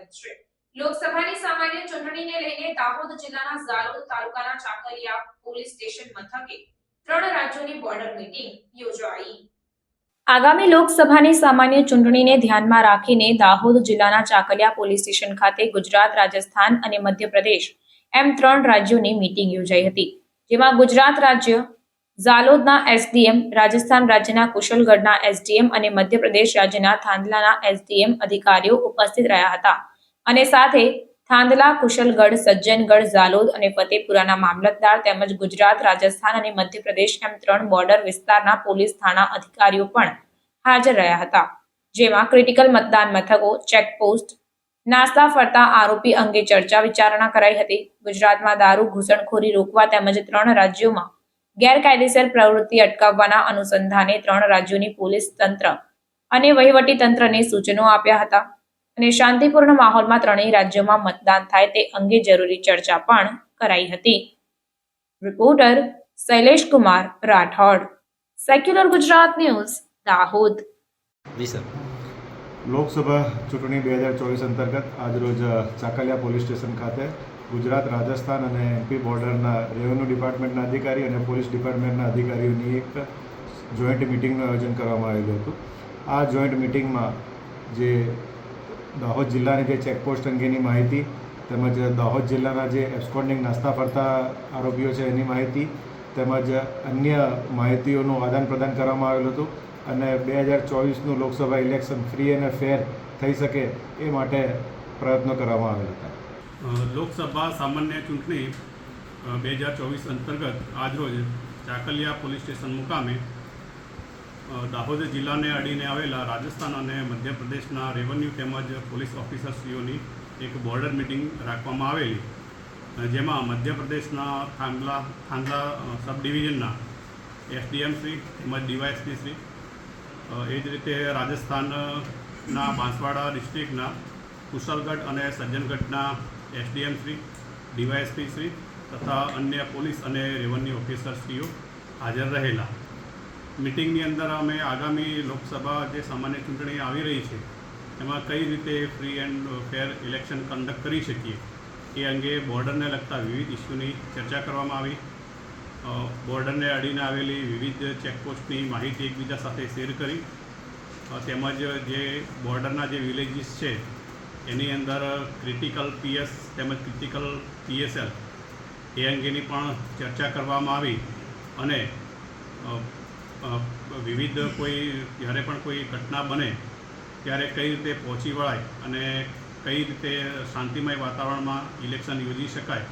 સ્વાગત છે। લોકસભાની સામાન્ય ચૂંટણીને લઈને દાહોદ જિલ્લાના ઝાલોદ તાલુકાના ચાકલિયા પોલીસ સ્ટેશન મથકે 3 રાજ્યોની બોર્ડર મીટિંગ યોજાઈ। આગામી લોકસભાની સામાન્ય ચૂંટણીને ધ્યાનમાં રાખીને દાહોદ જિલ્લાના ચાકલિયા પોલીસ સ્ટેશન ખાતે ગુજરાત, રાજસ્થાન અને મધ્યપ્રદેશ એમ 3 રાજ્યોની મીટિંગ યોજાઈ હતી, જેમાં ગુજરાત રાજ્ય ઝાલોદના એસડીએમ, રાજસ્થાન રાજ્યના કુશલગઢના એસડીએમ અને મધ્યપ્રદેશ રાજ્યના થાંદલાના એસડીએમ અધિકારીઓ ઉપસ્થિત રહ્યા હતા અને સાથે થાંદલા, કુશલગઢ, સજ્જનગઢ, ઝાલોદ અને ફતેપુરાના મામલતદાર તેમજ ગુજરાત, રાજસ્થાન અને મધ્યપ્રદેશ એમ 3 બોર્ડર વિસ્તારના પોલીસ થાણા અધિકારીઓ પણ હાજર રહ્યા હતા, જેમાં ક્રિટિકલ મતદાન મથકો, ચેકપોસ્ટ, નાસ્તા ફરતા આરોપી અંગે ચર્ચા વિચારણા કરાઈ હતી। ગુજરાતમાં દારૂ ઘૂસણખોરી રોકવા તેમજ 3 રાજ્યોમાં ગેરકાયદેસર પ્રવૃત્તિ અટકાવવાના અનુસંધાને 3 રાજ્યોની પોલીસ તંત્ર અને વહીવટી તંત્રને સૂચનો આપ્યા હતા અને શાંતિપૂર્ણ માહોલમાં 3 રાજ્યોમાં મતદાન થાય તે અંગે જરૂરી ચર્ચા પણ કરાઈ હતી। Reporter Shailesh Kumar Rathod, secular Gujarat news, Dahod. જી સર। લોકસભા ચૂંટણી 2024 અંતર્ગત આજરોજ ચાકલિયા પોલીસ સ્ટેશન ખાતે ગુજરાત, રાજસ્થાન અને એમપી બોર્ડરના રેવન્યુ ડિપાર્ટમેન્ટના અધિકારી અને પોલીસ ડિપાર્ટમેન્ટના અધિકારીઓની એક જોઈન્ટ મિટિંગનું આયોજન કરવામાં આવેલું હતું। આ જોઈન્ટ મિટિંગમાં જે દાહોદ જિલ્લાની જે ચેકપોસ્ટ અંગેની માહિતી તેમજ દાહોદ જિલ્લાના જે એબ્સ્કોન્ડિંગ નાસ્તા ફરતા આરોપીઓ છે એની માહિતી તેમજ અન્ય માહિતીઓનું આદાન પ્રદાન કરવામાં આવેલું હતું અને 2024નું લોકસભા ઇલેક્શન ફ્રી અને ફેર થઈ શકે એ માટે પ્રયત્નો કરવામાં આવેલા હતા। લોકસભા સામાન્ય ચૂંટણી 2024 અંતર્ગત આજરોજ ચાકલિયા પોલીસ સ્ટેશન મુકામે દાહોદ જિલ્લાને અડીને આવેલા રાજસ્થાન અને મધ્યપ્રદેશના રેવન્યુ તેમજ પોલીસ ઓફિસરશ્રીઓની એક બોર્ડર મિટિંગ રાખવામાં આવેલી, જેમાં મધ્યપ્રદેશના થાંદલા સબ ડિવિઝનના એસડીએમ શ્રી તેમજ ડીવાયએસપી શ્રી, એ જ રીતે રાજસ્થાનના બાંસવાડા ડિસ્ટ્રિક્ટના કુશલગઢ અને સજ્જનગઢના એસડીએમ શ્રી, ડીવાયએસપી શ્રી તથા અન્ય પોલીસ અને રેવન્યુ ઓફિસરશ્રીઓ હાજર રહેલા। મિટિંગની અંદર અમે આગામી લોકસભા જે સામાન્ય ચૂંટણી આવી રહી છે એમાં કઈ રીતે free and fair election conduct કરી શકીએ એ અંગે બોર્ડરને લગતા વિવિધ ઇસ્યુની ચર્ચા કરવામાં આવી। બોર્ડરને અડીને આવેલી વિવિધ ચેકપોસ્ટની માહિતી એકબીજા સાથે શેર કરી તેમજ જે બોર્ડરના જે વિલેજીસ છે એની અંદર ક્રિટિકલ પીએસ તેમજ ક્રિટિકલ પીએસએલ એ અંગેની પણ ચર્ચા કરવામાં આવી અને વિવિધ જ્યારે પણ કોઈ ઘટના બને ત્યારે કઈ રીતે પહોંચી વળાય અને કઈ રીતે શાંતિમય વાતાવરણમાં ઇલેક્શન યોજી શકાય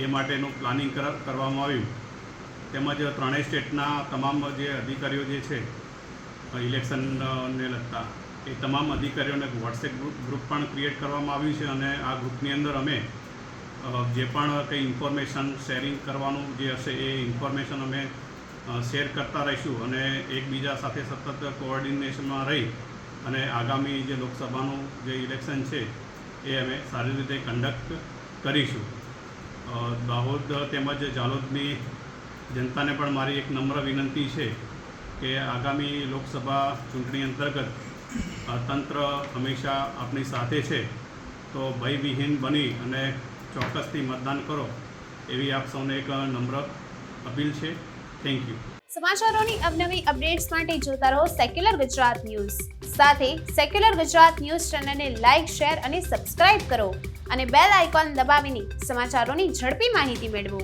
એ માટેનું પ્લાનિંગ કરવામાં આવ્યું તેમજ 3 સ્ટેટના તમામ જે અધિકારીઓ જે છે ઇલેક્શનને લગતા એ તમામ અધિકારીઓને વોટ્સએપ ગ્રુપ પણ ક્રિએટ કરવામાં આવ્યું છે અને આ ગ્રુપની અંદર અમે જે પણ કંઈ ઇન્ફોર્મેશન શેરિંગ કરવાનું જે હશે એ ઇન્ફોર્મેશન અમે શેર કરતા રહીશું અને એકબીજા સાથે સતત કોઓર્ડિનેશનમાં રહી અને આગામી જે લોકસભાનું જે ઇલેક્શન છે એ અમે સારી રીતે કન્ડક્ટ કરીશું। દાહોદ તેમજ ઝાલોદની જનતાને પણ મારી એક નમ્ર વિનંતી છે કે આગામી લોકસભા ચૂંટણી અંતર્ગત તંત્ર હંમેશા આપણી સાથે છે, તો ભયવિહીન બની અને ચોક્કસથી મતદાન કરો એવી આપ સૌને એક નમ્ર અપીલ છે। Thank you. સમાચારોની અવનવી અપડેટ્સ માટે જોતા રહો સેક્યુલર ગુજરાત ન્યૂઝ। સાથે સેક્યુલર ગુજરાત ન્યૂઝ ચેનલને લાઇક, શેર અને સબસ્ક્રાઇબ કરો અને બેલ આઇકોન દબાવીને સમાચારોની ઝડપી માહિતી મેળવો।